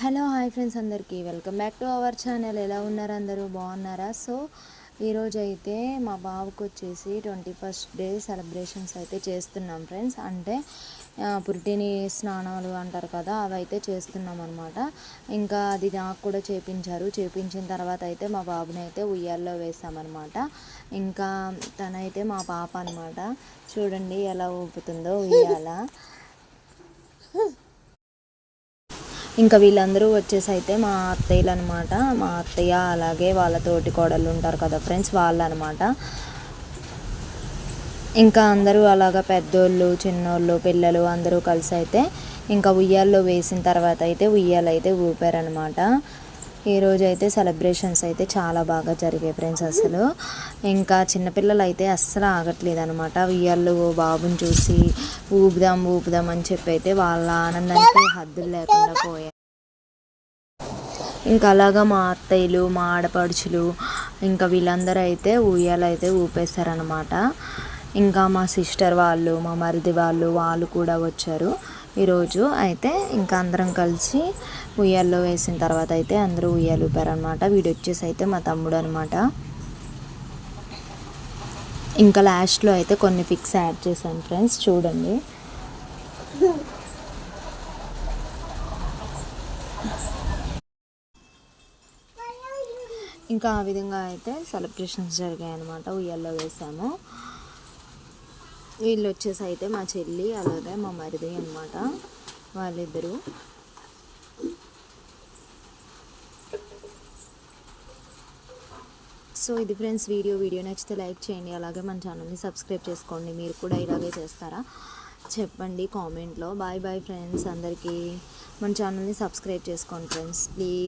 Hello hi friends, అందరికీ welcome back to our channel. ఎలా ఉన్నారు? అందరూ బాగున్నారా? సో ఈరోజు అయితే మా బాబుకి వచ్చేసి 21st డే సెలబ్రేషన్స్ అయితే చేస్తున్నాం ఫ్రెండ్స్. అంటే పురిటిని స్నానాలు అంటారు కదా, అవి అయితే చేస్తున్నాం అనమాట. ఇంకా అది నాకు కూడా చేపించిన తర్వాత అయితే మా బాబుని అయితే ఉయ్యాల్లో వేసామన్నమాట. ఇంకా తనైతే మా పాప అనమాట. చూడండి ఎలా ఊపుతుందో ఉయ్యాల. ఇంకా వీళ్ళందరూ వచ్చేసి అయితే మా అత్తయ్యలు అనమాట. మా అత్తయ్య అలాగే వాళ్ళ తోటి కోడళ్ళు ఉంటారు కదా ఫ్రెండ్స్, వాళ్ళు అనమాట. ఇంకా అందరూ అలాగా పెద్దోళ్ళు చిన్నోళ్ళు పిల్లలు అందరూ కలిసి అయితే ఇంకా ఉయ్యాల్లో వేసిన తర్వాత అయితే ఉయ్యాలైతే ఊపారనమాట. ఈరోజు అయితే సెలబ్రేషన్స్ అయితే చాలా బాగా జరిగాయి ఫ్రెండ్స్. అసలు ఇంకా చిన్నపిల్లలు అయితే అస్సలు ఆగట్లేదు అనమాట. ఉయ్యాల్లో బాబుని చూసి ఊపుదాం అని చెప్పి అయితే వాళ్ళ ఆనందానికి హద్దులు లేకుండా పోయాయి. ఇంకా అలాగా మా అత్తయ్యలు మా ఆడపడుచులు ఇంకా వీళ్ళందరూ అయితే ఉయ్యాలైతే ఊపేశారనమాట. ఇంకా మా సిస్టర్ వాళ్ళు మా మరిది వాళ్ళు కూడా వచ్చారు ఈరోజు. అయితే ఇంకా అందరం కలిసి ఉయ్యాల్లో వేసిన తర్వాత అయితే అందరూ ఉయ్యాలు ఊపారనమాట. వీడు వచ్చేసి అయితే మా తమ్ముడు అనమాట. ఇంకా లాస్ట్లో అయితే కొన్ని పిక్స్ యాడ్ చేశాను ఫ్రెండ్స్, చూడండి. ఇంకా ఆ విధంగా అయితే సెలబ్రేషన్స్ జరిగాయి అనమాట. ఉయ్యాల్లో వేసాము. వీళ్ళు వచ్చేసి అయితే మా చెల్లి అలాగే మా మరిది అనమాట, వాళ్ళిద్దరూ. సో ఇది ఫ్రెండ్స్ వీడియో నచ్చితే లైక్ చేయండి, అలాగే మన ఛానల్ని సబ్స్క్రైబ్ చేసుకోండి. మీరు కూడా ఇలాగే చేస్తారా చెప్పండి కామెంట్లో. బాయ్ ఫ్రెండ్స్ అందరికీ. మన ఛానల్ని సబ్స్క్రైబ్ చేసుకోండి ఫ్రెండ్స్ ప్లీజ్.